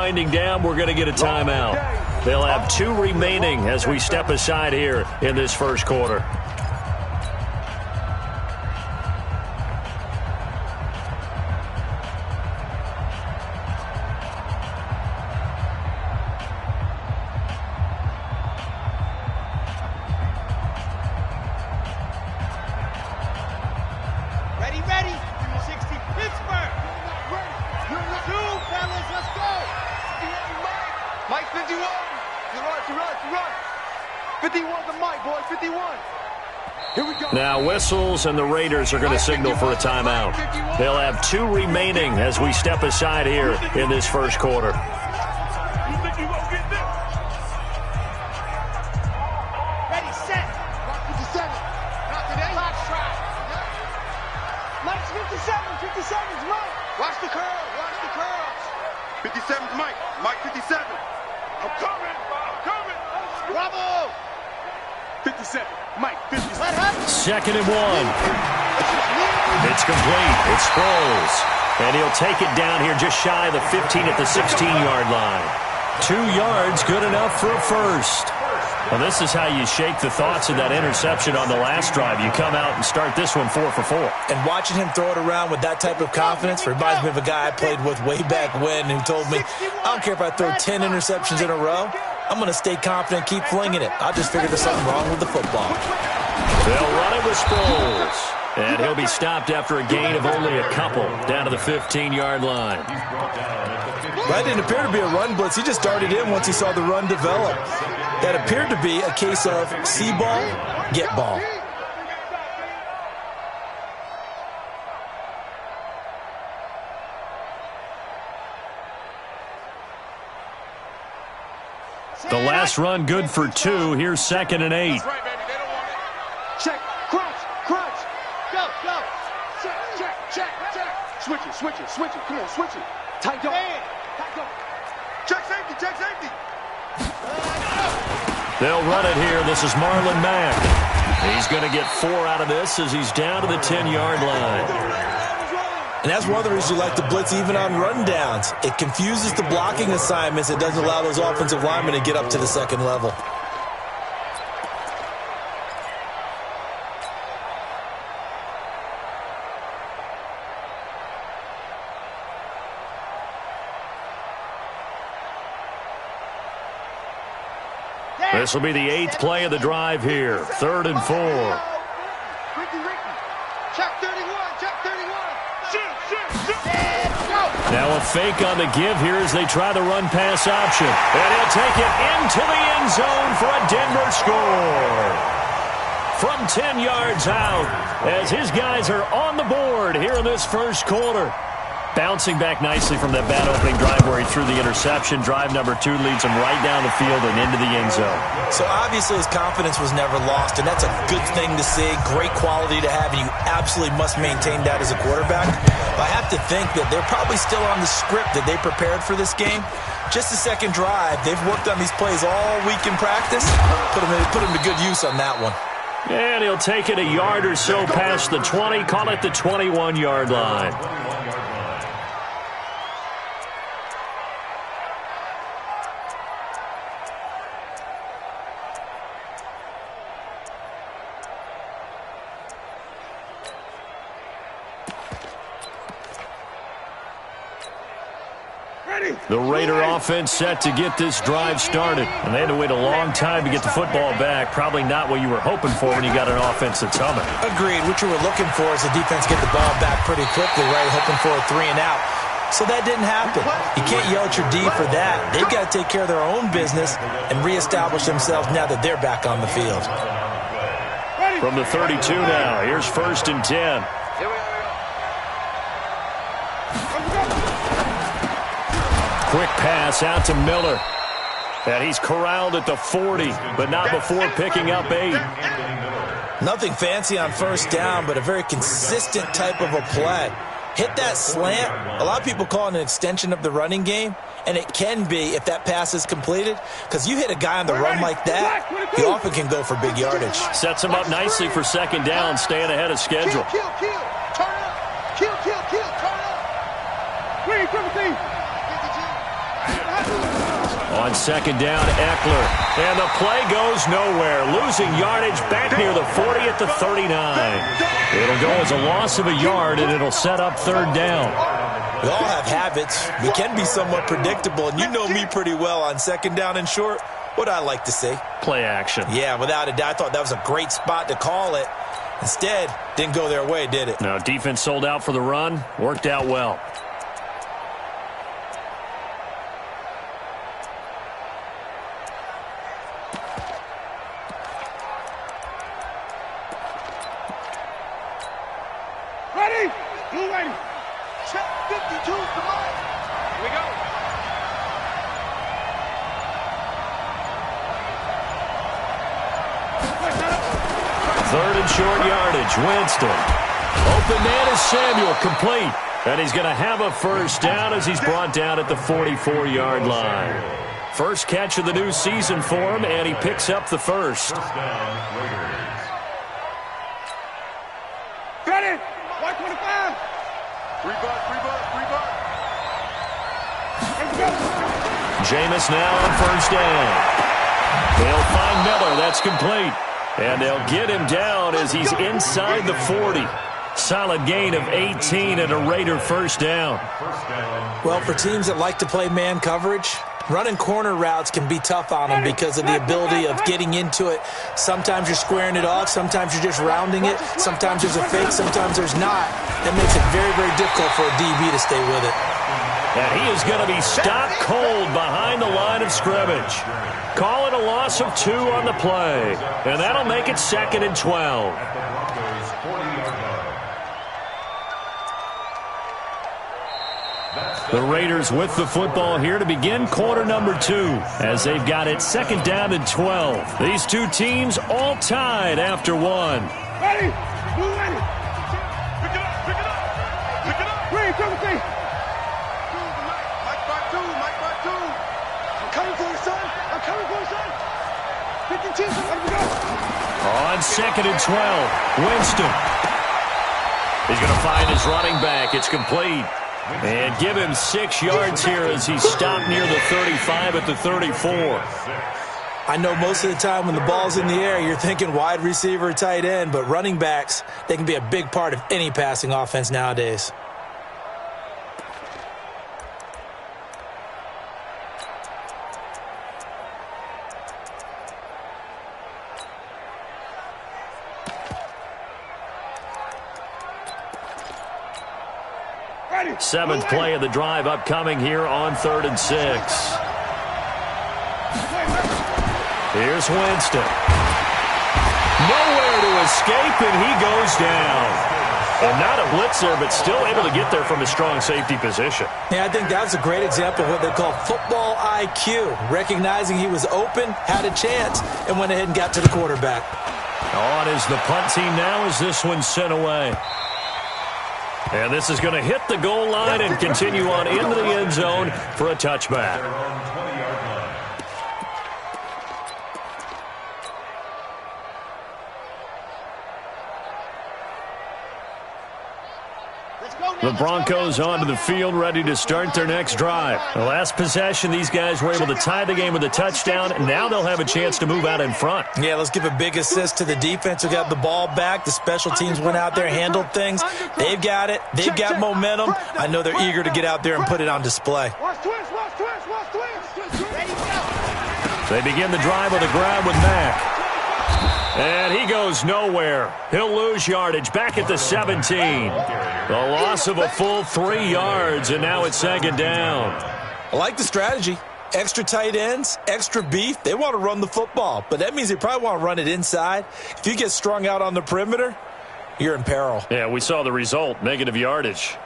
winding down, we're going to get a timeout. They'll have 2 remaining as we step aside here in this first quarter. Now whistles, and the Raiders are going to signal for a timeout. They'll have 2 remaining as we step aside here in this first quarter. Ready, set. 57. Not today. Clock's try. Mike's 57. 57's Mike. Watch the curl. Watch the curls. 57's Mike. Mike 57. I'm coming. I'm coming. Bravo. 57. Mike, 57. Second and 1. It's complete. It's Sproles. And he'll take it down here just shy of the 15 at the 16-yard line. 2 yards, good enough for a first. Well, this is how you shake the thoughts of that interception on the last drive. You come out and start this one 4 for 4. And watching him throw it around with that type of confidence reminds me of a guy I played with way back when who told me, I don't care if I throw 10 interceptions in a row. I'm going to stay confident, keep flinging it. I just figured there's something wrong with the football. They'll run it with Sproles. And he'll be stopped after a gain of only a couple down to the 15-yard line. That didn't appear to be a run blitz. He just darted in once he saw the run develop. That appeared to be a case of see ball, get ball. The last run good for 2. Here's 2nd and 8. That's right, baby. They don't want it. Check. Crunch. Crunch. Go. Go. Check. Check. Check. Check. Switch it. Switch it. Switch it. Come on. Switch it. Tight go. Tight go. Check safety. Check safety. They'll run it here. This is Marlon Mack. He's going to get 4 out of this as he's down to the 10-yard line. And that's one of the reasons you like to blitz even on rundowns. It confuses the blocking assignments. It doesn't allow those offensive linemen to get up to the second level. This will be the 8th play of the drive here. 3rd and 4. Check 31. Check 31. Now a fake on the give here as they try the run-pass option. And he'll take it into the end zone for a Denver score. From 10 yards out as his guys are on the board here in this first quarter. Bouncing back nicely from that bad opening drive where he threw the interception. Drive number 2 leads him right down the field and into the end zone. So obviously his confidence was never lost, and that's a good thing to see. Great quality to have, and you absolutely must maintain that as a quarterback. But I have to think that they're probably still on the script that they prepared for this game. Just the second drive. They've worked on these plays all week in practice. Put him to good use on that one. And he'll take it a yard or so past the 20. Call it the 21-yard line. The Raider offense set to get this drive started. And they had to wait a long time to get the football back. Probably not what you were hoping for when you got an offense that's humming. Agreed. What you were looking for is the defense get the ball back pretty quickly, right? Hoping for a 3 and out. So that didn't happen. You can't yell at your D for that. They've got to take care of their own business and reestablish themselves now that they're back on the field. From the 32 now, here's 1st and 10. Quick pass out to Miller. And he's corralled at the 40, but not before picking up 8. Nothing fancy on first down, but a very consistent type of a play. Hit that slant. A lot of people call it an extension of the running game, and it can be if that pass is completed, because you hit a guy on the run like that, he often can go for big yardage. Sets him up nicely for 2nd down, staying ahead of schedule. Kill. Turn up. Kill. Turn up. Wait, 17. 52. On second down, Eckler. And the play goes nowhere. Losing yardage back near the 40 at the 39. It'll go as a loss of a yard, and it'll set up third down. We all have habits. We can be somewhat predictable, and you know me pretty well on second down and short. What I like to say? Play action. Yeah, without a doubt. I thought that was a great spot to call it. Instead, didn't go their way, did it? No, defense sold out for the run. Worked out well. Ready? You ready? Check 52, come on. Here we go. Third and short yardage. Winston. Open man is Samuel. Complete. And he's going to have a first down as he's brought down at the 44-yard line. First catch of the new season for him, and he picks up the first. Ready? 125. Three bucks. Let's go. Jameis now on first down. They'll find Miller. That's complete. And they'll get him down as he's inside the 40. Solid gain of 18 and a Raider first down. Well, for teams that like to play man coverage, running corner routes can be tough on them because of the ability of getting into it. Sometimes you're squaring it off. Sometimes you're just rounding it. Sometimes there's a fake. Sometimes there's not. That makes it very, very difficult for a DB to stay with it. And he is going to be stopped cold behind the line of scrimmage. Call it a loss of 2 on the play. And that'll make it 2nd and 12. The Raiders with the football here to begin quarter number 2 as they've got it 2nd down and 12. These two teams all tied after 1. Ready? Move ready. Pick it up. Ready, come with me. Mike by two. I'm coming for you, son. 52, let me go. On 2nd and 12, Winston. He's going to find his running back. It's complete. And give him 6 yards here as he's stopped near the 35 at the 34. I know most of the time when the ball's in the air, you're thinking wide receiver, tight end, but running backs, they can be a big part of any passing offense nowadays. Seventh play of the drive upcoming here on 3rd and 6. Here's Winston. Nowhere to escape, and he goes down. And not a blitzer, but still able to get there from a strong safety position. Yeah, I think that's a great example of what they call football IQ. Recognizing he was open, had a chance, and went ahead and got to the quarterback. On is the punt team now as this one's sent away. And this is going to hit the goal line and continue on into the end zone for a touchback. The Broncos onto the field, ready to start their next drive. The last possession, these guys were able to tie the game with a touchdown, and now they'll have a chance to move out in front. Yeah, let's give a big assist to the defense who got the ball back. The special teams went out there, handled things. They've got it. They've got momentum. I know they're eager to get out there and put it on display. They begin the drive with a grab with Mack. And he goes nowhere. He'll lose yardage back at the 17. The loss of a full 3 yards, and now it's 2nd down. I like the strategy. Extra tight ends, extra beef. They want to run the football, but that means they probably want to run it inside. If you get strung out on the perimeter, you're in peril. Yeah, we saw the result, negative yardage.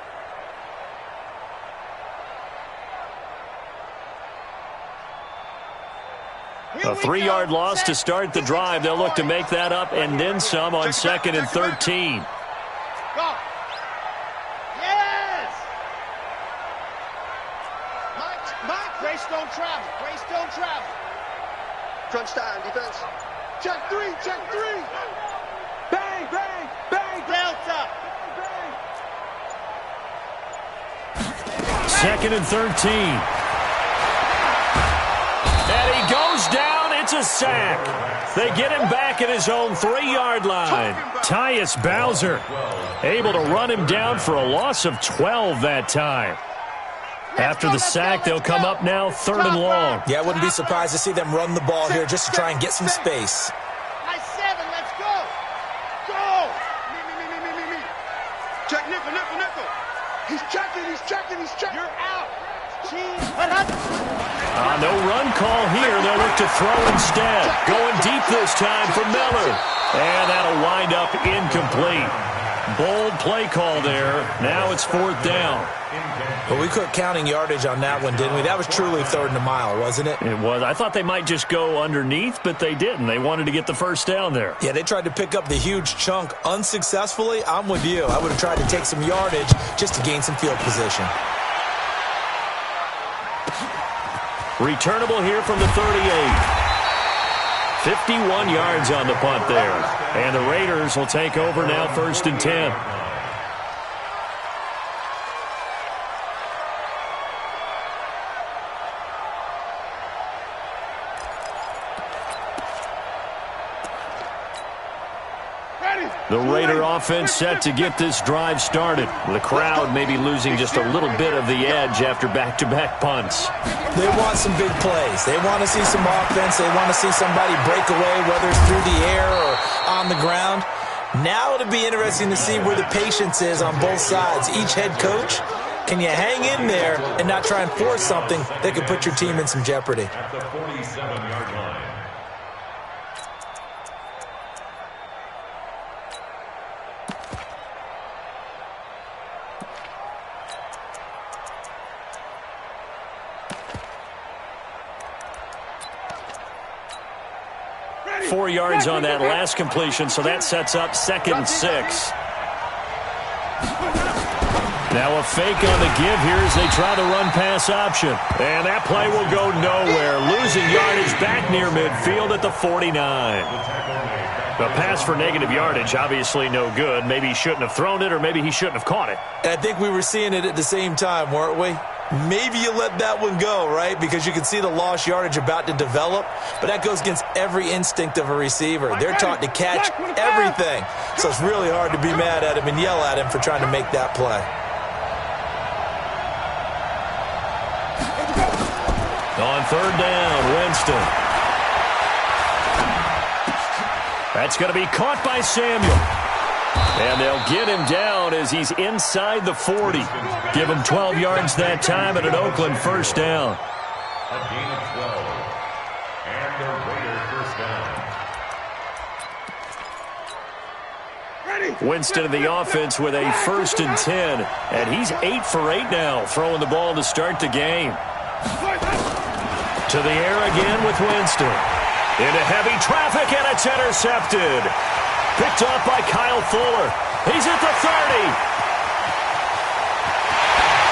A 3-yard loss to start the drive. They'll look to make that up and then some on 2nd and 13. Go. Yes! Mike, Grace don't travel. Crunch time, defense. Check 3. Bang. Delta. 2nd and 13. sack. They get him back at his own 3-yard line. Tyus Bowser able to run him down for a loss of 12 that time. After the sack, they'll come up now 3rd and long. Yeah, I wouldn't be surprised to see them run the ball here just to try and get some space. Nice 7, let's go. Go. Me. Check nickel. He's checking. You're out. No run call here. They'll look to throw instead. Going deep this time for Miller. And that'll wind up incomplete. Bold play call there. Now it's 4th down. But we quit counting yardage on that one, didn't we? That was truly 3rd and a mile, wasn't it? It was. I thought they might just go underneath, but they didn't. They wanted to get the first down there. Yeah, they tried to pick up the huge chunk unsuccessfully. I'm with you. I would have tried to take some yardage just to gain some field position. Returnable here from the 38. 51 yards on the punt there. And the Raiders will take over now 1st and 10. The Raider offense set to get this drive started. The crowd may be losing just a little bit of the edge after back-to-back punts. They want some big plays. They want to see some offense. They want to see somebody break away, whether it's through the air or on the ground. Now it'll be interesting to see where the patience is on both sides. Each head coach, can you hang in there and not try and force something that could put your team in some jeopardy? At the 47-yard line. Ready. 4 yards on that last completion, so that sets up 2nd and 6. Now a fake on the give here as they try the run-pass option. And that play will go nowhere. Losing yardage back near midfield at the 49. The pass for negative yardage, obviously no good. Maybe he shouldn't have thrown it, or maybe he shouldn't have caught it. I think we were seeing it at the same time, weren't we? Maybe you let that one go, right? Because you can see the lost yardage about to develop. But that goes against every instinct of a receiver. They're taught to catch everything. So it's really hard to be mad at him and yell at him for trying to make that play. On 3rd down, Winston. That's going to be caught by Samuel. And they'll get him down as he's inside the 40. Give him 12 yards that time and an Oakland 1st down. A gain of 12. And the Raiders 1st down. Winston in the offense with a 1st and 10. And he's 8 for 8 now, throwing the ball to start the game. To the air again with Winston. Into heavy traffic, and it's intercepted. Picked off by Kyle Fuller. He's at the 30.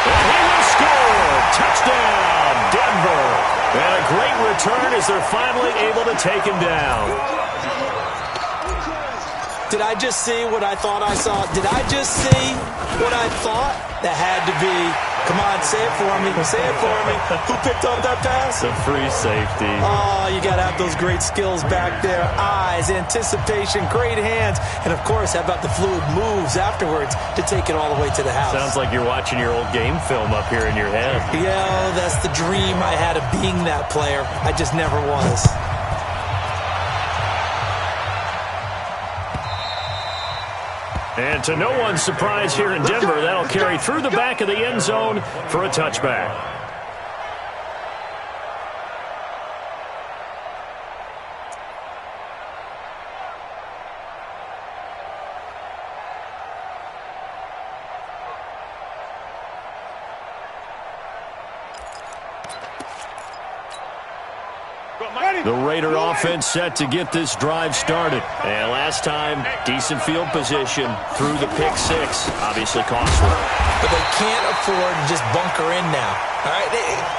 And he will score. Touchdown, Denver. And a great return as they're finally able to take him down. Did I just see what I thought I saw? Did I just see what I thought? That had to be. Come on, say it for me. Say it for me. Who picked up that pass? The free safety. Oh, you got to have those great skills back there. Eyes, anticipation, great hands. And, of course, how about the fluid moves afterwards to take it all the way to the house? Sounds like you're watching your old game film up here in your head. Yeah, that's the dream I had of being that player. I just never was. And to no one's surprise here in Denver, that'll carry through the back of the end zone for a touchback. The Raider offense set to get this drive started. And last time, decent field position through the pick 6. Obviously costly. but they can't afford to just bunker in now. All right,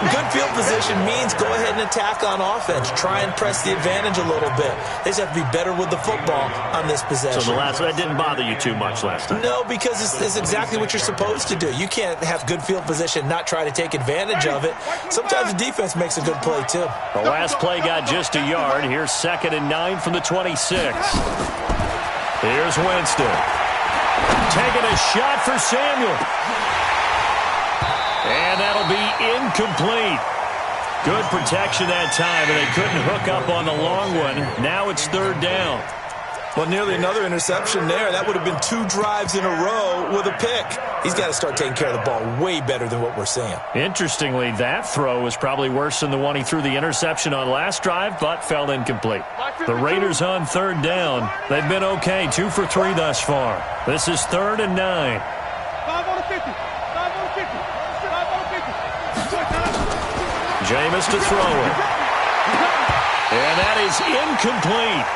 good field position means go ahead and attack on offense. Try and press the advantage a little bit. They just have to be better with the football on this possession. So that didn't bother you too much last time? No, because it's exactly what you're supposed to do. You can't have good field position, not try to take advantage of it. Sometimes the defense makes a good play, too. The last play got just a yard. Here's 2nd and 9 from the 26. Here's Winston. Taking a shot for Samuel. And that'll be incomplete. Good protection that time, and they couldn't hook up on the long one. Now it's 3rd down. Well, nearly another interception there. That would have been 2 drives in a row with a pick. He's got to start taking care of the ball way better than what we're seeing. Interestingly, that throw was probably worse than the one he threw the interception on last drive, but fell incomplete. The Raiders on 3rd down. They've been okay, 2 for 3 thus far. This is 3rd and 9. 5 on the 50. 5 on the 50. 5 on the 50. Jameis to throw it. And that is incomplete.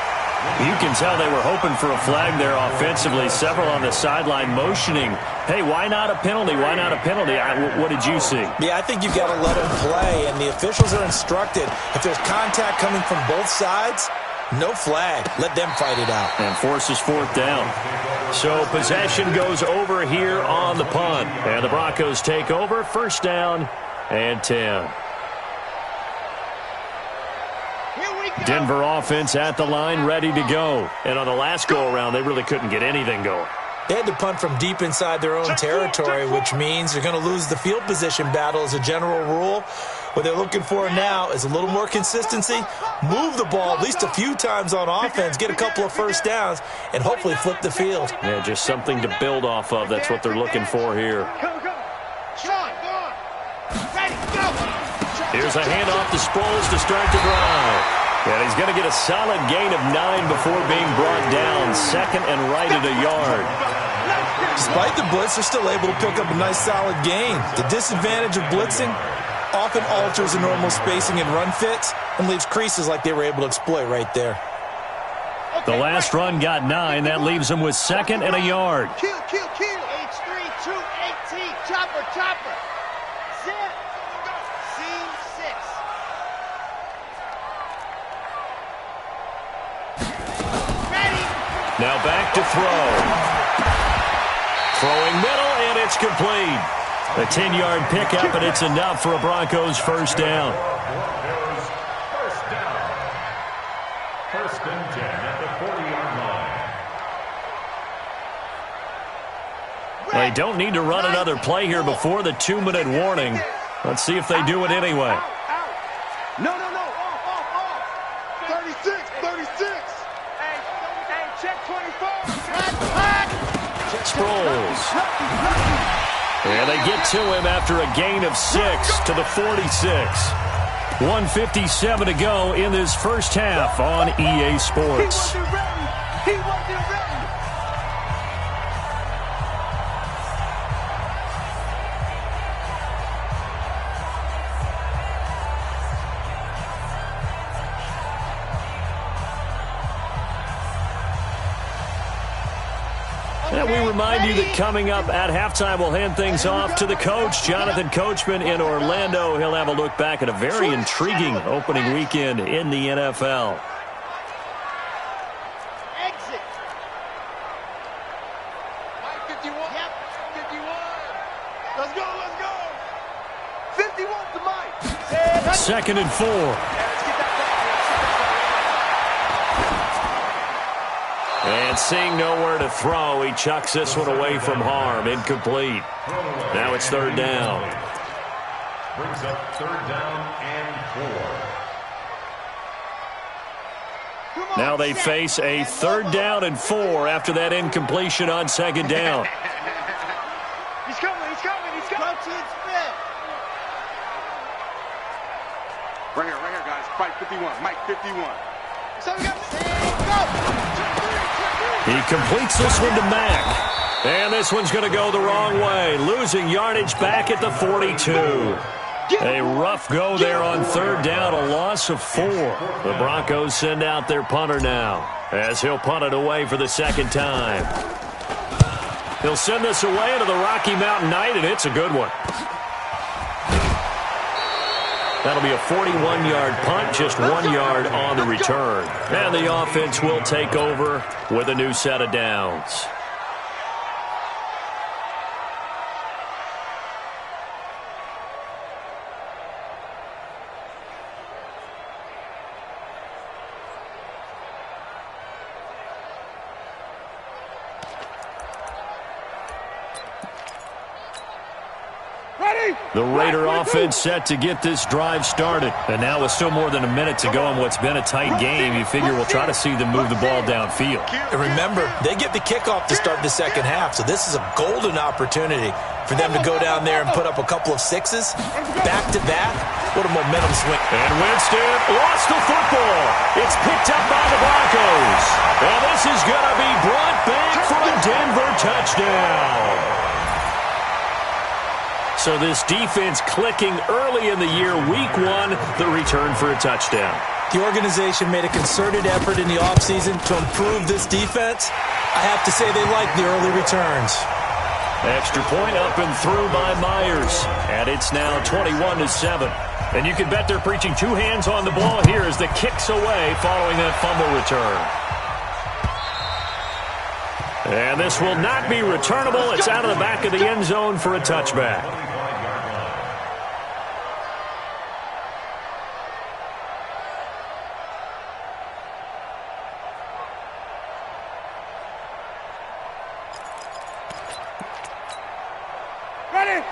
You can tell they were hoping for a flag there offensively. Several on the sideline motioning, hey, why not a penalty? Why not a penalty? What did you see? Yeah, I think you've got to let him play, and the officials are instructed. If there's contact coming from both sides, no flag. Let them fight it out. And forces 4th down. So possession goes over here on the punt. And the Broncos take over, 1st down and 10. Denver offense at the line, ready to go. And on the last go-around, they really couldn't get anything going. They had to punt from deep inside their own territory, which means they're going to lose the field position battle as a general rule. What they're looking for now is a little more consistency, move the ball at least a few times on offense, get a couple of 1st downs, and hopefully flip the field. Yeah, just something to build off of. That's what they're looking for here. Here's a handoff to Sproles to start the drive. And he's going to get a solid gain of 9 before being brought down. 2nd and right at a yard. Despite the blitz, they're still able to pick up a nice solid gain. The disadvantage of blitzing often alters the normal spacing and run fits and leaves creases like they were able to exploit right there. The last run got 9. That leaves them with 2nd and a yard. Kill. H3, 2, 18. Chopper. Zip. Seam 6. Now back to throw. Throwing middle, and it's complete. A 10-yard pickup, and it's enough for a Broncos 1st down. First down. 1st and 10 at the 40-yard line. They don't need to run another play here before the 2-minute warning. Let's see if they do it anyway. No. Off. 36. Hey, check 24. Sproles. And they get to him after a gain of 6 to the 46. 1:57 to go in this first half on EA Sports. He wasn't ready. And we remind you that coming up at halftime, we'll hand things off to the coach, Jonathan Coachman in Orlando. He'll have a look back at a very intriguing opening weekend in the NFL. Exit. Mike 51. Yep. 51. Let's go. 51 to Mike. 2nd and 4. And seeing nowhere to throw, he chucks this one away from harm. Incomplete. Now it's 3rd down. Brings up 3rd down and 4. Now they face a 3rd down and 4 after that incompletion on 2nd down. He's coming. Right here, guys. Fight 51. Mike 51. So we got go. He completes this one to Mack. And this one's going to go the wrong way. Losing yardage back at the 42. A rough go there on 3rd down, a loss of 4. The Broncos send out their punter now, as he'll punt it away for the 2nd time. He'll send this away into the Rocky Mountain Night, and it's a good one. That'll be a 41-yard punt, just 1 yard on the return. And the offense will take over with a new set of downs. The Raider offense set to get this drive started. And now with still more than a minute to go in what's been a tight game, you figure we'll try to see them move the ball downfield. And remember, they get the kickoff to start the second half, so this is a golden opportunity for them to go down there and put up a couple of sixes. Back-to-back, what a momentum swing. And Winston lost the football. It's picked up by the Broncos. Well, this is going to be brought back for a Denver touchdown. So this defense clicking early in the year, week 1, the return for a touchdown. The organization made a concerted effort in the offseason to improve this defense. I have to say they like the early returns. Extra point up and through by Myers. And it's now 21-7. And you can bet they're preaching 2 hands on the ball here as the kick's away following that fumble return. And this will not be returnable. It's out of the back of the end zone for a touchback.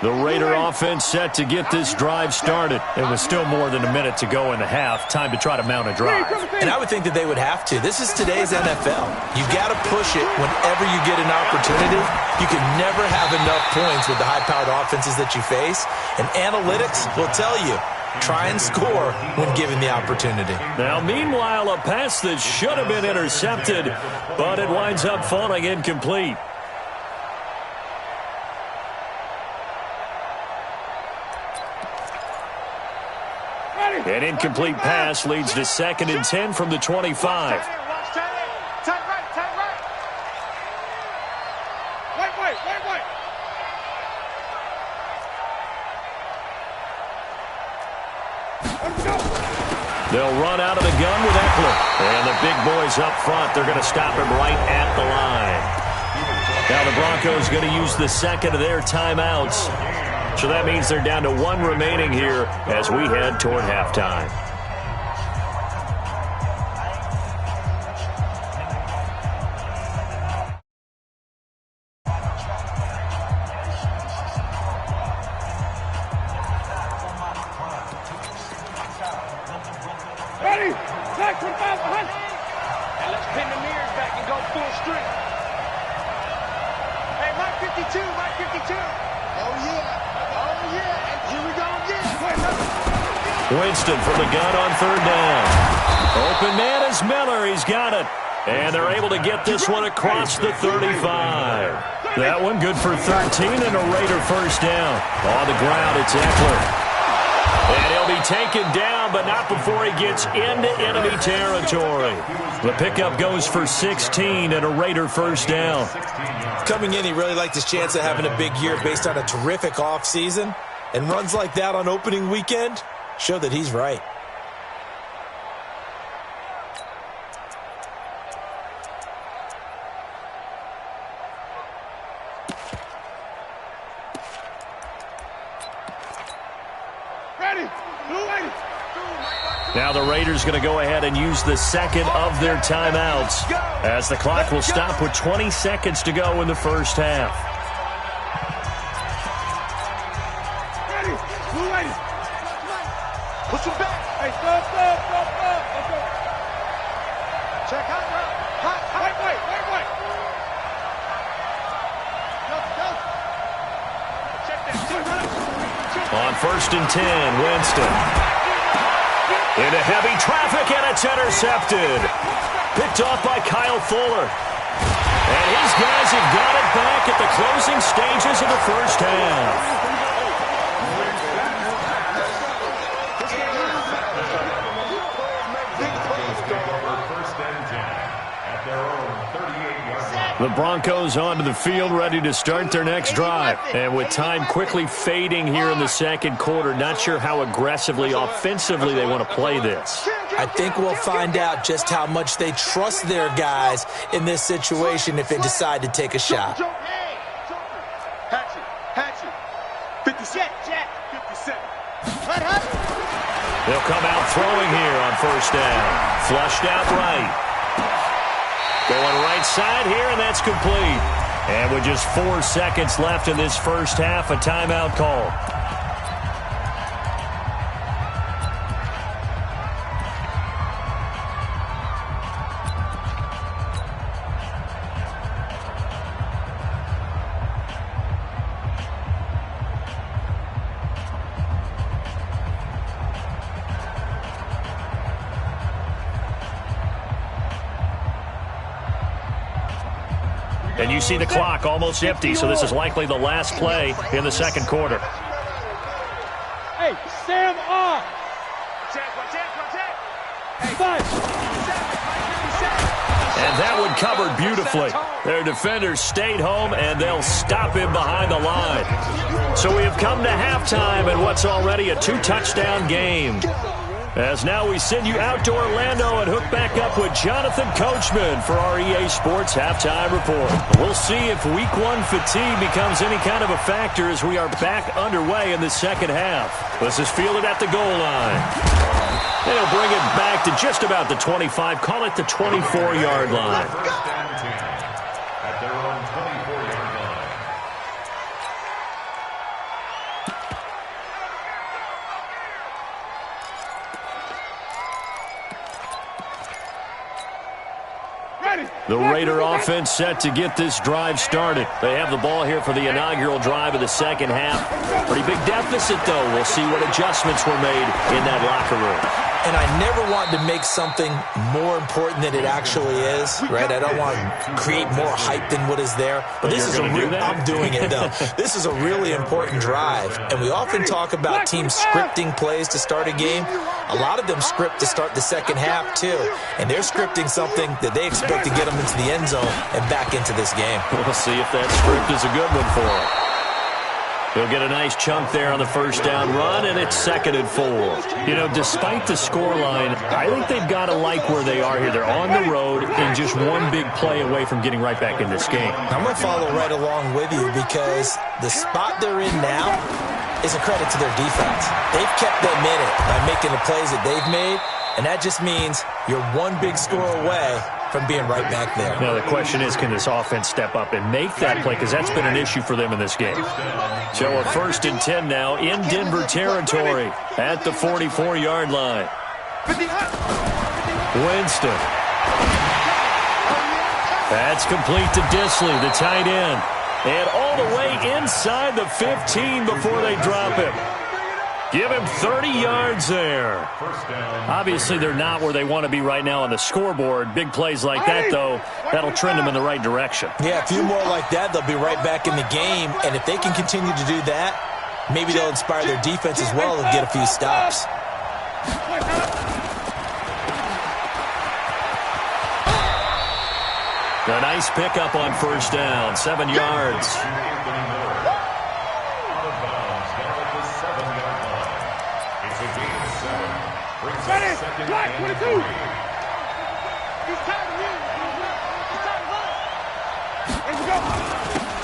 The Raider offense set to get this drive started. It was still more than a minute to go in the half. Time to try to mount a drive. And I would think that they would have to. This is today's NFL. You got to push it whenever you get an opportunity. You can never have enough points with the high-powered offenses that you face. And analytics will tell you, try and score when given the opportunity. Now, meanwhile, a pass that should have been intercepted, but it winds up falling incomplete. An incomplete pass leads to 2nd and 10 from the 25. Tight right. Wait. They'll run out of the gun with Eckler. And the big boys up front, they're going to stop him right at the line. Now the Broncos going to use the second of their timeouts. So that means they're down to 1 remaining here as we head toward halftime. Ready? Back to the behind. And let's pin the mirrors back and go full strength. Hey, Mike 52, Mike 52. Oh, yeah. Here we go again. Winston from the gun on 3rd down. Open man is Miller. He's got it. And they're able to get this one across the 35. That one good for 13 and a Raider first down. On the ground, it's Eckler. And he'll be taken down, but not before he gets into enemy territory. The pickup goes for 16 and a Raider first down. Coming in, he really liked his chance of having a big year based on a terrific offseason. And runs like that on opening weekend show that he's right. Now the Raiders going to go ahead and use the second of their timeouts as the clock will stop with 20 seconds to go in the first half. Push him back. Hey, stop. Let's go. Check hot. Wait. Go. Check that. On 1st and 10, Winston. Into heavy traffic, and it's intercepted. Picked off by Kyle Fuller. And his guys have got it back at the closing stages of the first half. First and 10 at their own 38-yard line. The Broncos onto the field, ready to start their next drive. And with time quickly fading here in the second quarter, not sure how aggressively, offensively they want to play this. I think we'll find out just how much they trust their guys in this situation if they decide to take a shot. Hatchet. 57. They'll come out throwing here on first down. Flushed out right. Going right side here, and that's complete. And with just 4 seconds left in this first half, a timeout call. And you see the clock almost empty, so this is likely the last play in the second quarter. Hey, Sam off. And that one covered beautifully. Their defenders stayed home, and they'll stop him behind the line. So we have come to halftime in what's already a 2-touchdown game. As now we send you out to Orlando and hook back up with Jonathan Coachman for our EA Sports Halftime Report. We'll see if Week 1 fatigue becomes any kind of a factor as we are back underway in the second half. This is fielded at the goal line. They'll bring it back to just about the 25, call it the 24-yard line. At their own 24-yard line. The Raider offense set to get this drive started. They have the ball here for the inaugural drive of the second half. Pretty big deficit, though. We'll see what adjustments were made in that locker room. And I never want to make something more important than it actually is, right? I don't want to create more hype than what is there. But this is I'm doing it, though. This is a really important drive. And we often talk about teams scripting plays to start a game. A lot of them script to start the second half, too. And they're scripting something that they expect to get them into the end zone and back into this game. We'll see if that script is a good one for them. He'll get a nice chunk there on the first down run, and it's 2nd and 4. You know, despite the scoreline, I think they've got to like where they are here. They're on the road and just one big play away from getting right back in this game. I'm going to follow right along with you because the spot they're in now is a credit to their defense. They've kept them in it by making the plays that they've made, and that just means you're one big score away from being right back there. Now, the question is, can this offense step up and make that play? Because that's been an issue for them in this game. So a 1st and 10 now in Denver territory at the 44-yard line. Winston. That's complete to Disley, the tight end. And all the way inside the 15 before they drop him. Give him 30 yards there. Obviously, they're not where they want to be right now on the scoreboard. Big plays like that, though, that'll trend them in the right direction. Yeah, a few more like that, they'll be right back in the game. And if they can continue to do that, maybe they'll inspire their defense as well and get a few stops. A nice pickup on first down, 7 yards.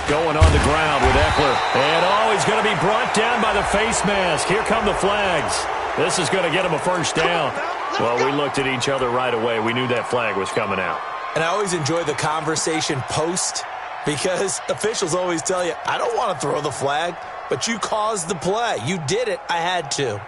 Going on the ground with Eckler. And he's going to be brought down by the face mask. Here come the flags. This is going to get him a first down. Well, we looked at each other right away. We knew that flag was coming out. And I always enjoy the conversation post because officials always tell you, I don't want to throw the flag, but you caused the play. You did it. I had to.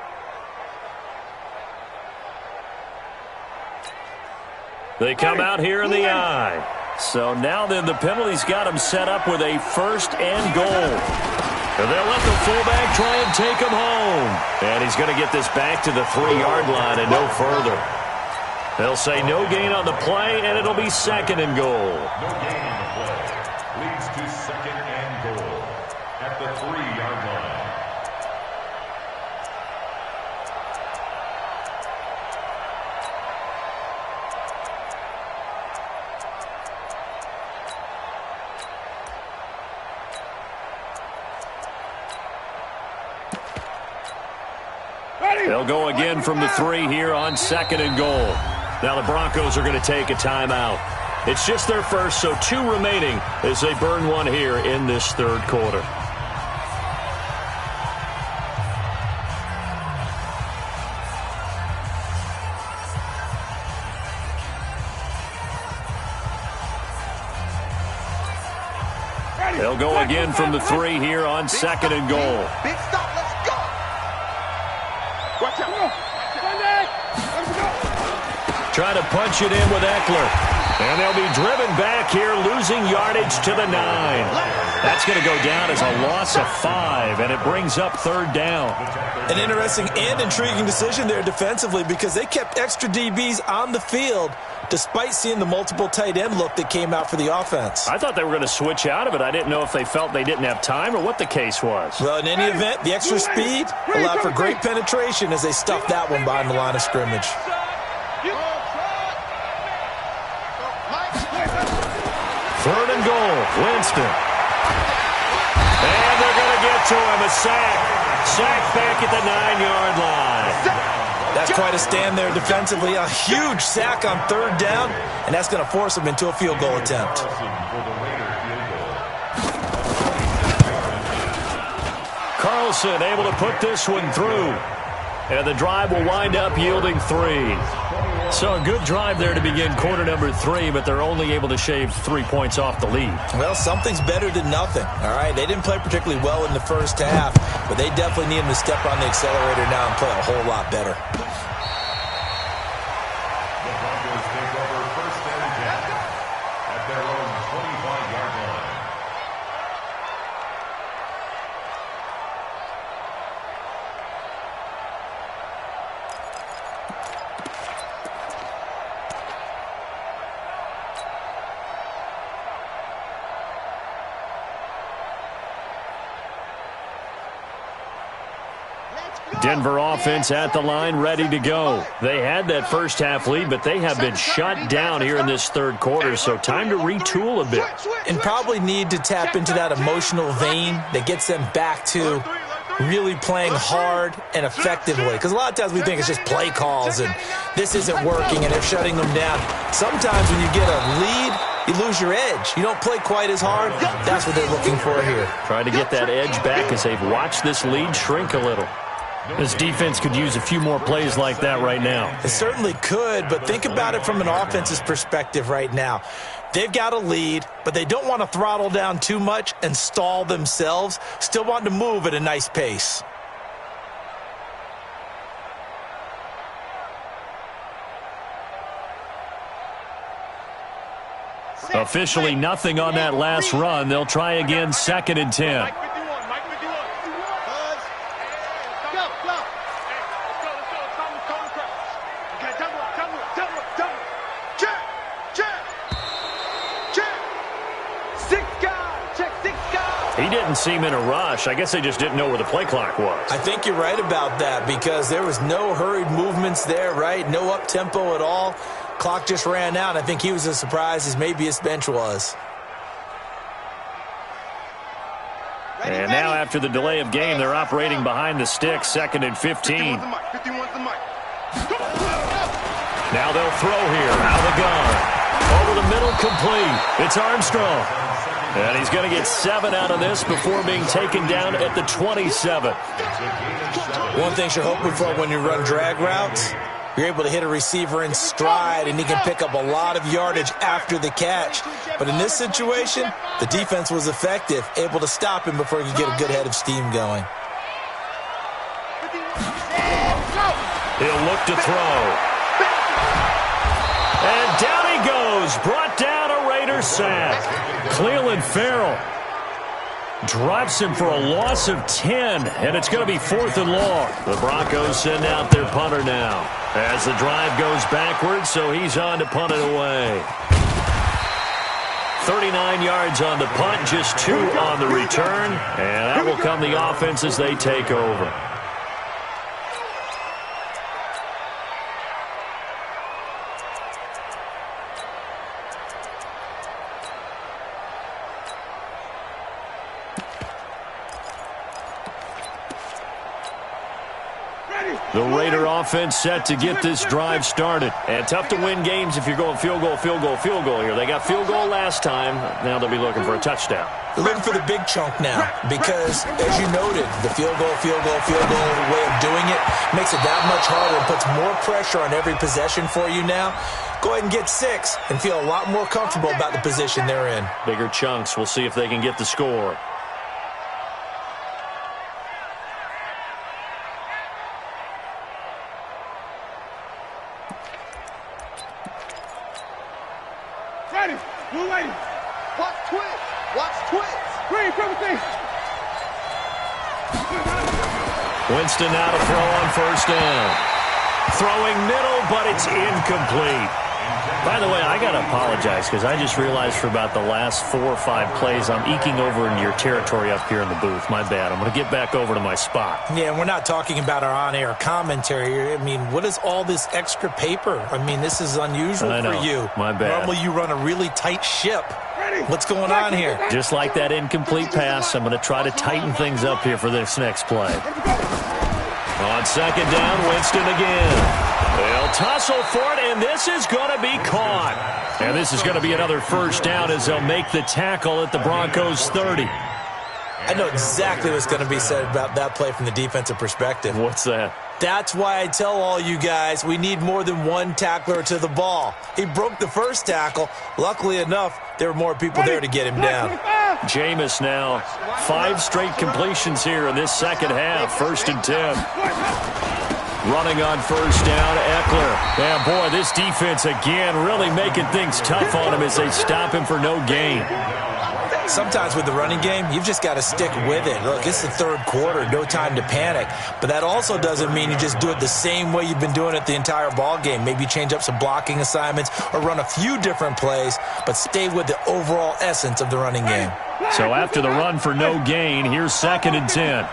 They come out here in the eye. So now then the penalty's got him set up with a 1st and goal. And they'll let the fullback try and take him home. And he's going to get this back to the 3-yard line and no further. They'll say no gain on the play, and it'll be 2nd and goal. No gain on the play. Leads to 2nd and goal at the 3-yard line. They'll go again from the 3 here on 2nd and goal. Now the Broncos are going to take a timeout. It's just their first, so 2 remaining as they burn one here in this 3rd quarter. They'll go again from the 3 here on 2nd and goal. Big stop, let's go! Watch out! Trying to punch it in with Eckler. And they'll be driven back here, losing yardage to the 9. That's going to go down as a loss of 5, and it brings up 3rd down. An interesting and intriguing decision there defensively because they kept extra DBs on the field despite seeing the multiple tight end look that came out for the offense. I thought they were going to switch out of it. I didn't know if they felt they didn't have time or what the case was. Well, in any event, the extra speed allowed for great penetration as they stuffed that one behind the line of scrimmage. 3rd and goal, Winston. And they're going to get to him, a sack. Sack back at the 9-yard line. That's quite a stand there defensively. A huge sack on 3rd down, and that's going to force them into a field goal attempt. Carlson able to put this one through. And the drive will wind up yielding 3. So a good drive there to begin quarter number 3, but they're only able to shave 3 points off the lead. Well, something's better than nothing, all right? They didn't play particularly well in the first half, but they definitely need them to step on the accelerator now and play a whole lot better. The Broncos take over 1st and 10 at their own 25-yard line. Denver offense at the line, ready to go. They had that first half lead, but they have been shut down here in this 3rd quarter, so time to retool a bit. And probably need to tap into that emotional vein that gets them back to really playing hard and effectively. Because a lot of times we think it's just play calls and this isn't working and they're shutting them down. Sometimes when you get a lead, you lose your edge. You don't play quite as hard. That's what they're looking for here. Trying to get that edge back as they've watched this lead shrink a little. This defense could use a few more plays like that right now. It certainly could, but think about it from an offense's perspective right now. They've got a lead, but they don't want to throttle down too much and stall themselves. Still want to move at a nice pace. Officially nothing on that last run. They'll try again 2nd and 10. He didn't seem in a rush. I guess they just didn't know where the play clock was. I think you're right about that because there was no hurried movements there, right? No up-tempo at all. Clock just ran out. I think he was as surprised as maybe his bench was. And now after the delay of game, they're operating behind the stick, 2nd and 15. Now they'll throw here, out of the gun. Over the middle, complete. It's Armstrong. And he's going to get 7 out of this before being taken down at the 27. One thing you're hoping for when you run drag routes, you're able to hit a receiver in stride, and he can pick up a lot of yardage after the catch. But in this situation, the defense was effective, able to stop him before he could get a good head of steam going. He'll look to throw. And down he goes, brought down a Raider sack. Clelin Ferrell drops him for a loss of 10, and it's going to be 4th and long. The Broncos send out their punter now as the drive goes backwards, so he's on to punt it away. 39 yards on the punt, just 2 on the return, and that will come the offense as they take over. The Raider offense set to get this drive started. And tough to win games if you're going field goal, field goal, field goal here. They got field goal last time. Now they'll be looking for a touchdown. They're looking for the big chunk now because, as you noted, the field goal way of doing it makes it that much harder and puts more pressure on every possession for you now. Go ahead and get 6 and feel a lot more comfortable about the position they're in. Bigger chunks. We'll see if they can get the score. Ready. Blue lady. Watch twist. Watch twist. Green, triple T. Winston now to throw on first down. Throwing middle, but it's incomplete. By the way, I got to apologize because I just realized for about the last 4 or 5 plays I'm eking over into your territory up here in the booth. My bad. I'm going to get back over to my spot. Yeah, and we're not talking about our on-air commentary. I mean, what is all this extra paper? I mean, this is unusual for you. My bad. Normally you run a really tight ship. What's going on here? Just like that incomplete pass, I'm going to try to tighten things up here for this next play. On second down, Winston again. They'll tussle for it, and this is going to be caught. And this is going to be another first down as they'll make the tackle at the Broncos 30. I know exactly what's going to be said about that play from the defensive perspective. What's that? That's why I tell all you guys we need more than one tackler to the ball. He broke the first tackle. Luckily enough, there were more people there to get him down. Jameis now 5 straight completions here in this second half. 1st and 10. Running on first down, Eckler. And boy, this defense again really making things tough on him as they stop him for no gain. Sometimes with the running game, you've just got to stick with it. Look, it's the 3rd quarter, no time to panic. But that also doesn't mean you just do it the same way you've been doing it the entire ball game. Maybe change up some blocking assignments or run a few different plays, but stay with the overall essence of the running game. So after the run for no gain, here's 2nd and 10.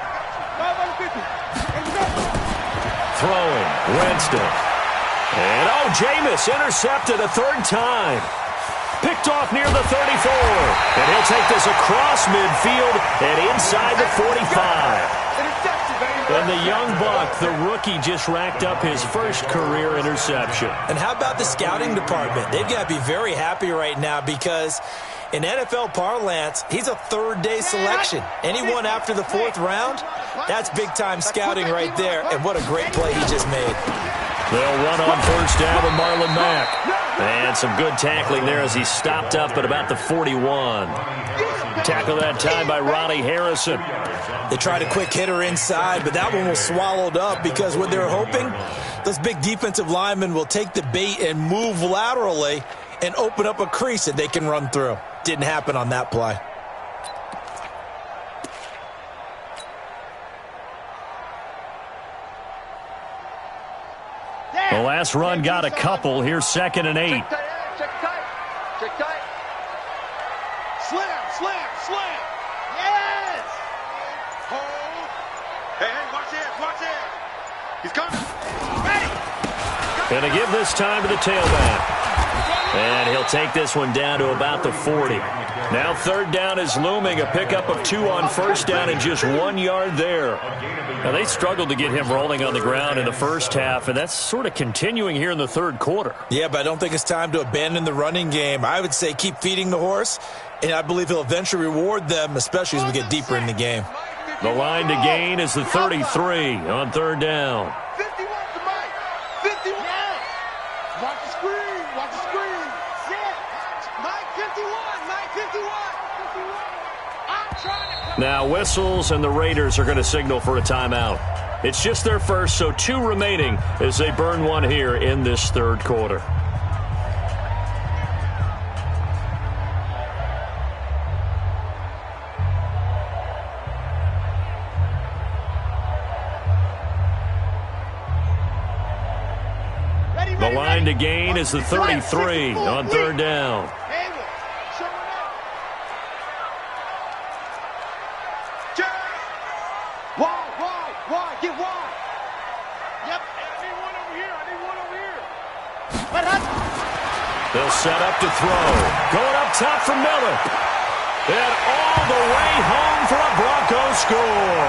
Throwing, Winston. And Jameis intercepted a 3rd time. Picked off near the 34. And he'll take this across midfield and inside the 45. And the young buck, the rookie, just racked up his first career interception. And how about the scouting department? They've got to be very happy right now because in NFL parlance, he's a 3rd-day selection. Anyone after the 4th round, that's big-time scouting right there. And what a great play he just made. They'll run on first down with Marlon Mack. And some good tackling there as he stopped up at about the 41. Tackle that time by Ronnie Harrison. They tried a quick hitter inside, but that one was swallowed up because what they're hoping, those big defensive linemen will take the bait and move laterally and open up a crease that they can run through. Didn't happen on that play. The last run got a couple. Here's 2nd and 8. Check tight. Check tight. Slam. Yes. Hold. Hey, watch it. He's coming. Ready. Going to give this time to the tailback. And he'll take this one down to about the 40. Now 3rd down is looming. A pickup of 2 on first down and just 1 yard there. Now they struggled to get him rolling on the ground in the first half, and that's sort of continuing here in the 3rd quarter. Yeah, but I don't think it's time to abandon the running game. I would say keep feeding the horse, and I believe he'll eventually reward them, especially as we get deeper in the game. The line to gain is the 33 on 3rd down. 51 to Mike. 51. Watch the screen. Sit. Mike 51. I'm trying to... Now whistles, and the Raiders are going to signal for a timeout. It's just their first, so 2 remaining as they burn one here in this 3rd quarter. The line to gain is the 33 on 3rd down. Wide, get wide. Yep. I need one over here. They'll set up to throw. Going up top for Miller. And all the way home for a Broncos score.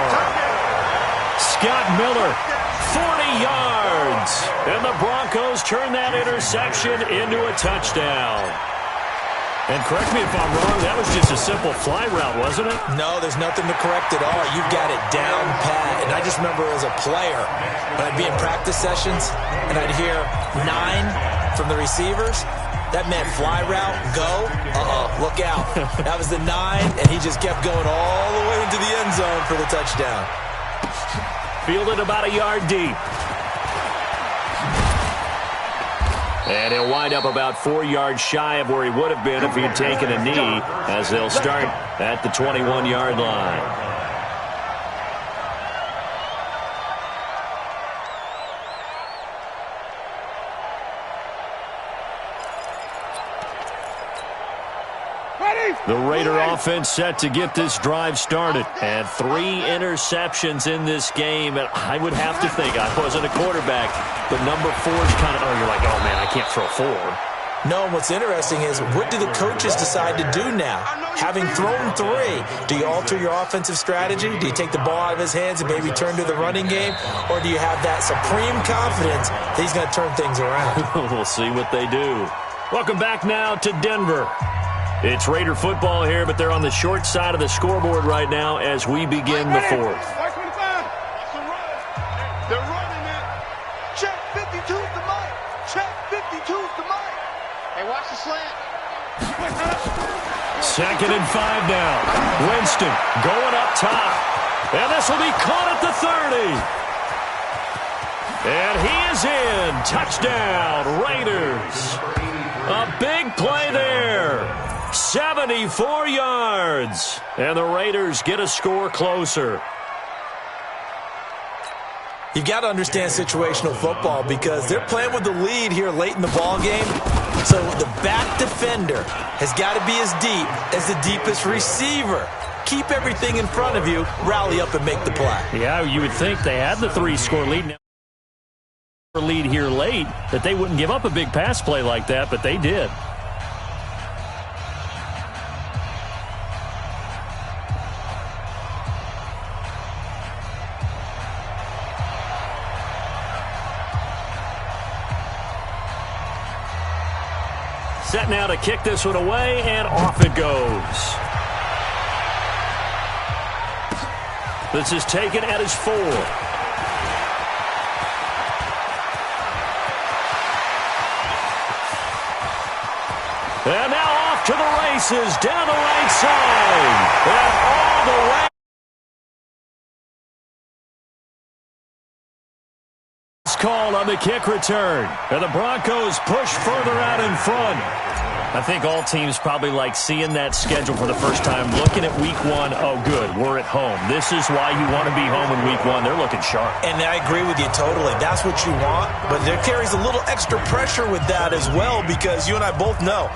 Scott Miller, yards. And the Broncos turn that interception into a touchdown. And correct me if I'm wrong, that was just a simple fly route, wasn't it? No, there's nothing to correct at all. You've got it down pat. And I just remember as a player, when I'd be in practice sessions and I'd hear 9 from the receivers, that meant fly route, go, look out. That was the 9, and he just kept going all the way into the end zone for the touchdown. Fielded about a yard deep. And he'll wind up about 4 yards shy of where he would have been if he had taken a knee, as they'll start at the 21-yard line. The Raider offense set to get this drive started. And 3 interceptions in this game. And I would have to think, I wasn't a quarterback, but number 4 is kind of, you're like, oh, man, I can't throw 4. No, and what's interesting is, what do the coaches decide to do now? Having thrown 3, do you alter your offensive strategy? Do you take the ball out of his hands and maybe turn to the running game? Or do you have that supreme confidence that he's going to turn things around? We'll see what they do. Welcome back now to Denver. It's Raider football here, but they're on the short side of the scoreboard right now as we begin the 4th. They're running it. Check 52's the mic. Check 52's the mic. Hey, watch the slant. 2nd and 5 now. Winston going up top. And this will be caught at the 30. And he is in. Touchdown, Raiders. A big play there. 74 yards. And the Raiders get a score closer. You've got to understand situational football because they're playing with the lead here late in the ball game. So the back defender has got to be as deep as the deepest receiver. Keep everything in front of you, rally up and make the play. Yeah, you would think they had the 3-score lead. Now lead here late, that they wouldn't give up a big pass play like that, but they did. Set now to kick this one away, and off it goes. This is taken at his 4. And now off to the races, down the right side. And all the way. Called on the kick return. And the Broncos push further out in front. I think all teams probably like seeing that schedule for the first time, looking at week 1. Oh, good, we're at home. This is why you want to be home in week 1. They're looking sharp. And I agree with you totally. That's what you want. But there carries a little extra pressure with that as well because you and I both know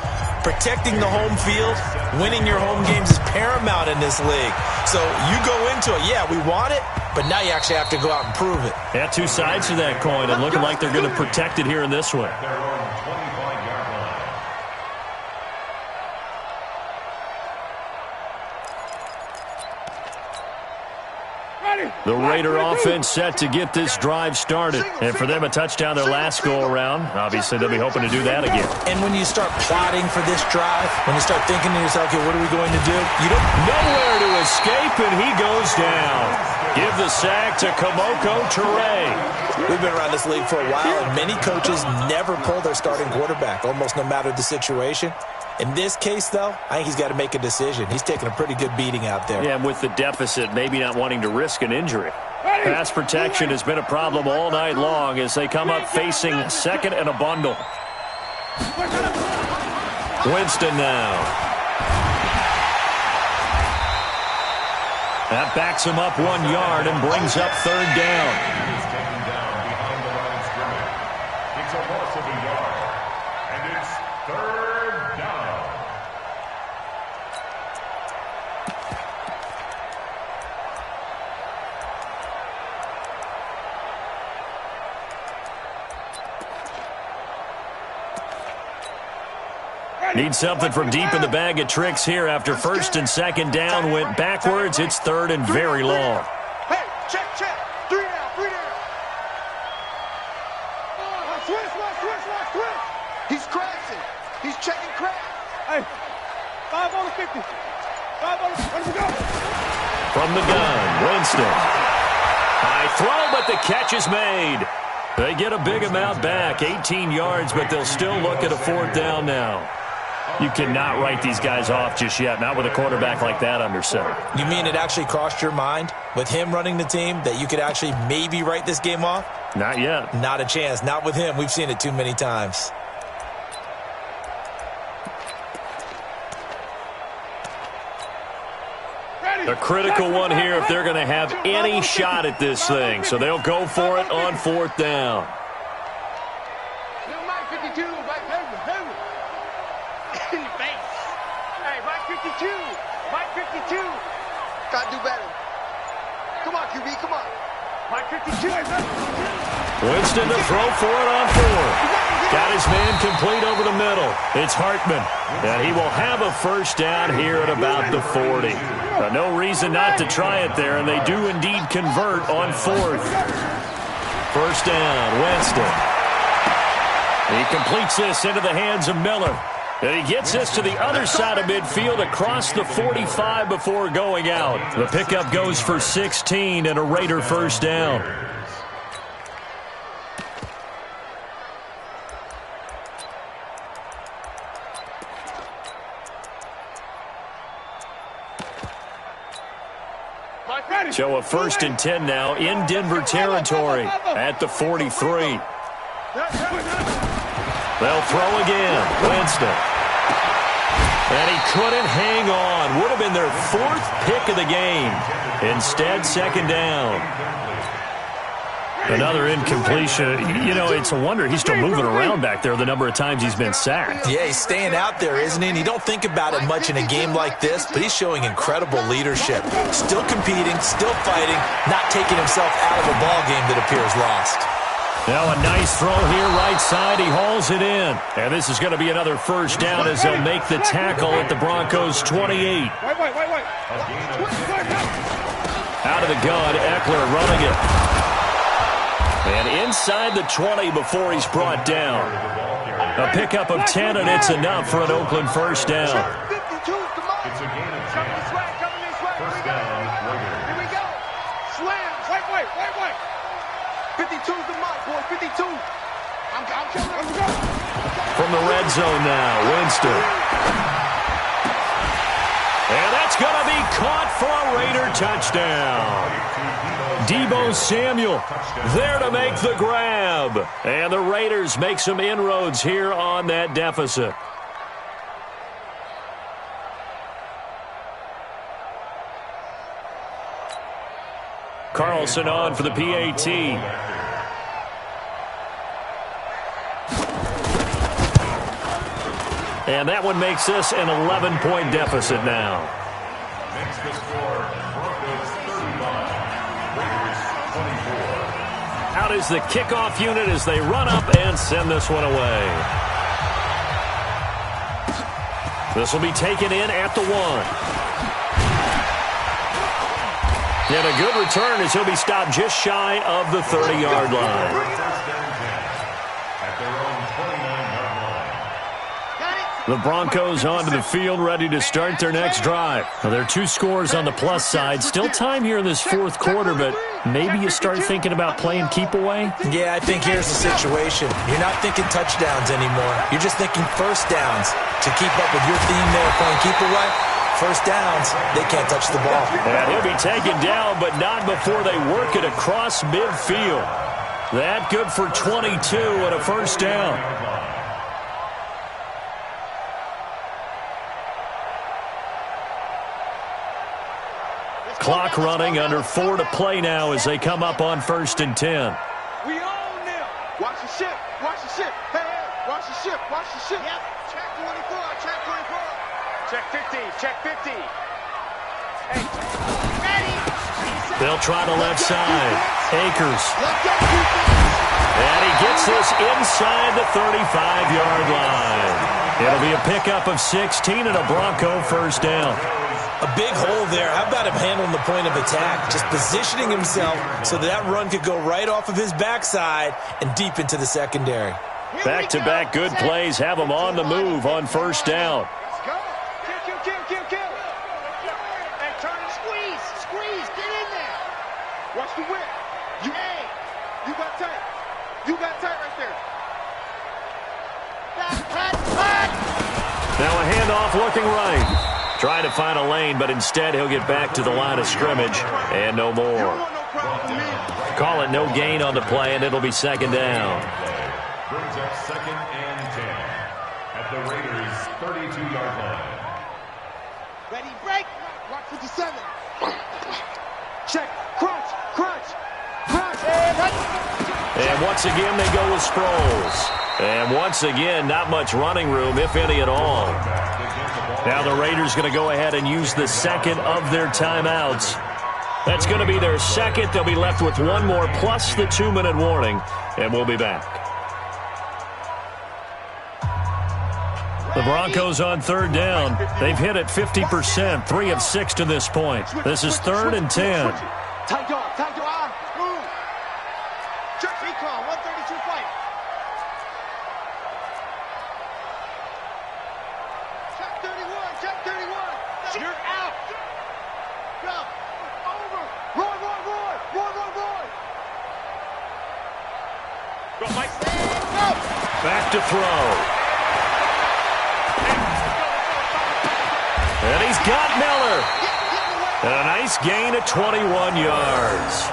protecting the home field, winning your home games is paramount in this league. So you go into it, yeah, we want it, but now you actually have to go out and prove it. Yeah, 2 sides to that coin, and looking like they're going to protect it here in this one. The Raider offense set to get this drive started. And for them, a touchdown their last go-around. Obviously, they'll be hoping to do that again. And when you start plotting for this drive, when you start thinking to yourself, okay, what are we going to do? You don't nowhere to escape, and he goes down. Give the sack to Kamoko Toure. We've been around this league for a while, and many coaches never pull their starting quarterback, almost no matter the situation. In this case, though, I think he's got to make a decision. He's taking a pretty good beating out there. Yeah, and with the deficit, maybe not wanting to risk an injury. Pass protection has been a problem all night long as they come up facing 2nd and a bundle. Winston now. That backs him up 1 yard and brings up 3rd down. It's a loss of a yard, and it's 3rd down. Need something from deep in the bag of tricks here after 1st and 2nd down went backwards. It's 3rd and very long. Hey, check. 3 down. He's checking crap. Hey, 5 on the 50. 5 on the 50. Let's go. From the gun, Winston. High throw, but the catch is made. They get a big amount back, 18 yards, but they'll still look at a 4th down now. You cannot write these guys off just yet, not with a quarterback like that under center. You mean it actually crossed your mind with him running the team that you could actually maybe write this game off? Not yet. Not a chance. Not with him. We've seen it too many times. A critical one here if they're going to have any shot at this thing. So they'll go for it on 4th down. Mike 52, Mike Henry. In the face. Hey, Mike 52. Mike 52. Gotta do better. Come on, QB, come on. Mike 52. Winston to throw for it on 4th. Got his man complete over the middle. It's Hartman. And he will have a 1st down here at about the 40. No reason not to try it there, and they do indeed convert on 4th. 1st down, Winston. He completes this into the hands of Miller. And he gets this to the other side of midfield across the 45 before going out. The pickup goes for 16 and a Raider 1st down. So a 1st and 10 now in Denver territory at the 43. They'll throw again. Winston. And he couldn't hang on. Would have been their 4th pick of the game. Instead, 2nd down. Another incompletion. You know, it's a wonder he's still moving around back there the number of times he's been sacked. Yeah, he's staying out there, isn't he? And you don't think about it much in a game like this, but he's showing incredible leadership. Still competing, still fighting, not taking himself out of a ball game that appears lost. Now a nice throw here right side. He hauls it in. And this is going to be another 1st down as they'll make the tackle at the Broncos 28. Wait. Out of the gun, Eckler running it. And inside the 20 before he's brought down. A pickup of 10, and it's enough for an Oakland 1st down. 52's the mark. Coming this way. First down, Raiders. Here we go. Slam. Wait. 52's the mark, boy. 52. I'm coming. From the red zone now, Winston. And that's going to be caught for a Raider touchdown. Deebo Samuel there to make the grab. And the Raiders make some inroads here on that deficit. Carlson on for the PAT. And that one makes this an 11-point deficit now. Makes the score Broncos 35, Raiders 24. Out is the kickoff unit as they run up and send this one away. This will be taken in at the 1. And a good return as he'll be stopped just shy of the 30-yard line. First down 10 at their own 29-yard line. The Broncos onto the field, ready to start their next drive. Now, there are 2 scores on the plus side. Still time here in this 4th quarter, but maybe you start thinking about playing keep away? Yeah, I think here's the situation. You're not thinking touchdowns anymore. You're just thinking 1st downs. To keep up with your theme there, playing keep away, 1st downs, they can't touch the ball. And he'll be taken down, but not before they work it across midfield. That good for 22 and a 1st down. Clock running, under 4 to play now as they come up on 1st and 10. We own them. Watch the ship. Hey, watch the ship. Yep. Check 24. Check 50. Check 50. Hey. Ready. They'll try the left side. Akers. And he gets this inside the 35-yard line. It'll be a pickup of 16 and a Bronco 1st down. A big hole there. How about him handling the point of attack? Just positioning himself so that run could go right off of his backside and deep into the secondary. Back-to-back good plays have them on the move on first down. Let's go. Kill. Hey, turn and squeeze. Get in there. Watch the whip. You got tight right there. Back. Now a handoff looking right. Trying to find a lane, but instead he'll get back to the line of scrimmage and no more. You don't want no problem with me. Call it no gain on the play, and it'll be second down. Brings up 2nd and 10 at the Raiders' 32-yard line. Ready, break. Watch 57. Check. Crunch. And once again, they go with Sproles. And once again, not much running room, if any at all. Now the Raiders going to go ahead and use the second of their timeouts. That's going to be their second. They'll be left with one more plus the 2-minute warning, and we'll be back. The Broncos on third down. They've hit it 50%, 3 of 6 to this point. This is 3rd and 10. Tight dog. Move. Check recon. 132 fight. Check 31. You're out. Go. Over. Roy. Go, Mike. Go. Back to throw. And he's got Miller. And a nice gain of 21 yards.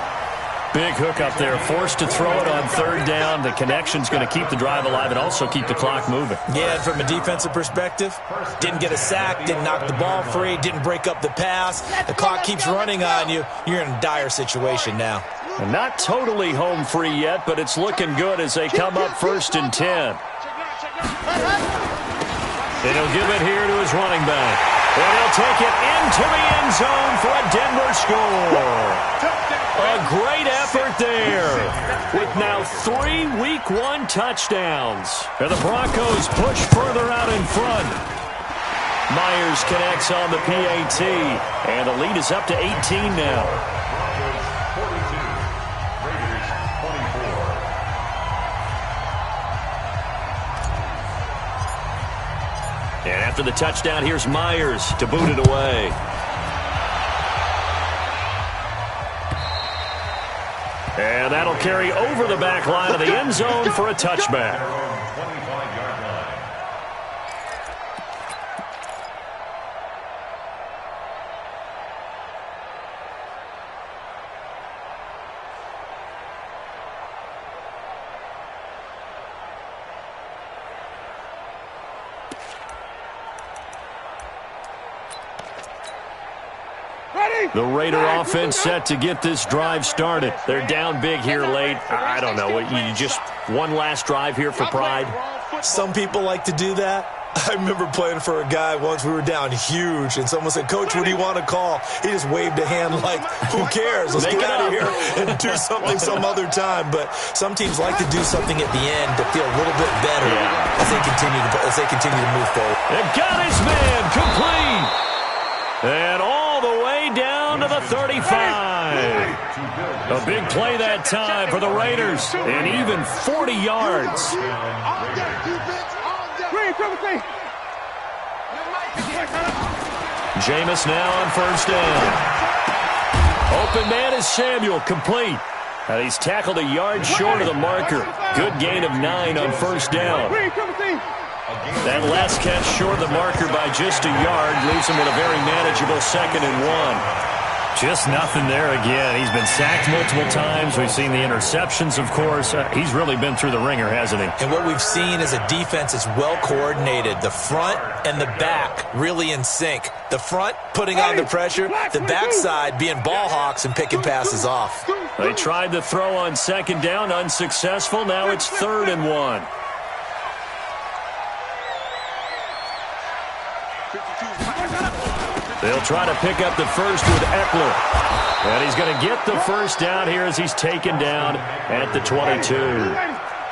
Big hook up there, forced to throw it on third down. The connection's going to keep the drive alive and also keep the clock moving. Yeah, and from a defensive perspective, didn't get a sack, didn't knock the ball free, didn't break up the pass. The clock keeps running on you. You're in a dire situation now. And not totally home free yet, but it's looking good as they come up 1st and 10. And he'll give it here to his running back. And he'll take it into the end zone for a Denver score. A great effort there with now 3 Week 1 touchdowns. And the Broncos push further out in front. Myers connects on the PAT, and the lead is up to 18 now. Broncos 42, Raiders 24. And after the touchdown, here's Myers to boot it away. And that'll carry over the back line of the end zone for a touchback. 25-yard line. The Raider offense set to get this drive started. They're down big here late. I don't know. You just one last drive here for pride. Some people like to do that. I remember playing for a guy once. We were down huge, and someone said, "Coach, what do you want to call?" He just waved a hand like, "Who cares? Let's get out of here and do something some other time." But some teams like to do something at the end to feel a little bit better as they continue to move forward. And got his man complete. And all the way down to the 35. A big play that time for the Raiders. And even 40 yards. Jameis now on first down. Open man is Samuel, complete. And he's tackled a yard short of the marker. Good gain of 9 on first down. That last catch short of the marker by just a yard leaves him with a very manageable 2nd and 1. Just nothing there again. He's been sacked multiple times. We've seen the interceptions, of course. He's really been through the ringer, hasn't he? And what we've seen is a defense that's well coordinated. The front and the back really in sync. The front putting on the pressure. The backside being ball hawks and picking passes off. They tried to throw on 2nd down, unsuccessful. Now it's 3rd and 1. They'll try to pick up the first with Eckler. And he's going to get the first down here as he's taken down at the 22.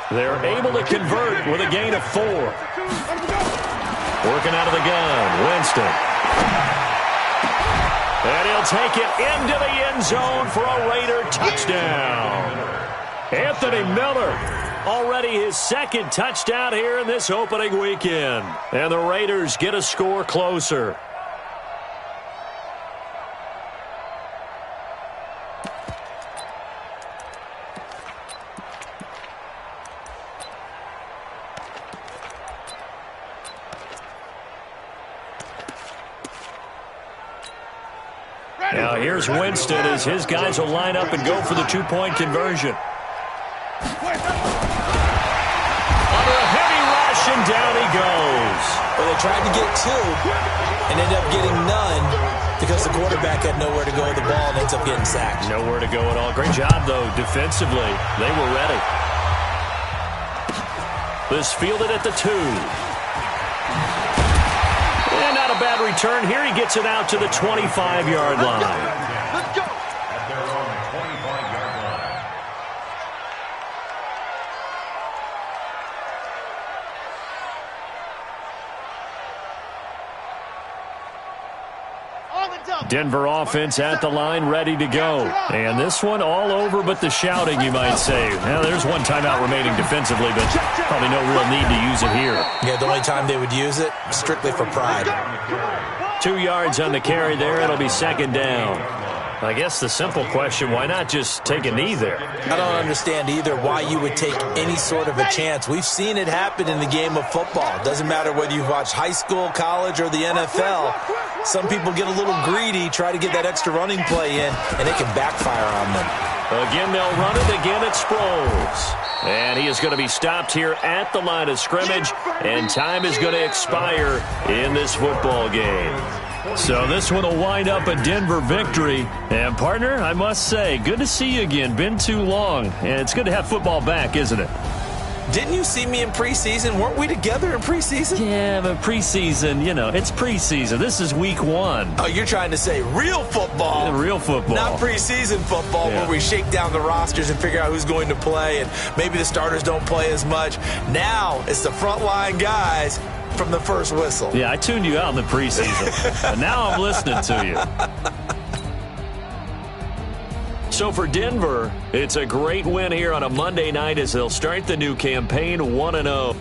They're able to convert with a gain of 4. Working out of the gun, Winston. And he'll take it into the end zone for a Raider touchdown. Anthony Miller Already his second touchdown here in this opening weekend. And the Raiders get a score closer. Now here's Winston as his guys will line up and go for the two-point conversion. Under a heavy rush, and down he goes. Well, they tried to get two and ended up getting none because the quarterback had nowhere to go with the ball and ends up getting sacked. Nowhere to go at all. Great job, though, defensively. They were ready. This fielded at the 2. And not a bad return. Here he gets it out to the 25-yard line. Let's go. At their own 25-yard line. On the double. Denver offense at the line, ready to go. And this one all over but the shouting, you might say. Now, there's one timeout remaining defensively, but probably no real need to use it here. Yeah, the only time they would use it, strictly for pride. 2 yards on the carry there. It'll be second down. I guess the simple question, why not just take a knee there? I don't understand either why you would take any sort of a chance. We've seen it happen in the game of football. It doesn't matter whether you've watched high school, college, or the NFL. Some people get a little greedy, try to get that extra running play in, and it can backfire on them. Again, they'll run it. Again, it's Sproles. And he is going to be stopped here at the line of scrimmage, and time is going to expire in this football game. So this one will wind up a Denver victory. And, partner, I must say, good to see you again. Been too long. And it's good to have football back, isn't it? Didn't you see me in preseason? Weren't we together in preseason? Yeah, but preseason, you know, it's preseason. This is week 1. Oh, you're trying to say real football. Real football. Not preseason football where we shake down the rosters and figure out who's going to play, and maybe the starters don't play as much. Now it's the frontline guys from the first whistle. Yeah, I tuned you out in the preseason. But now I'm listening to you. So for Denver, it's a great win here on a Monday night as they'll start the new campaign 1-0.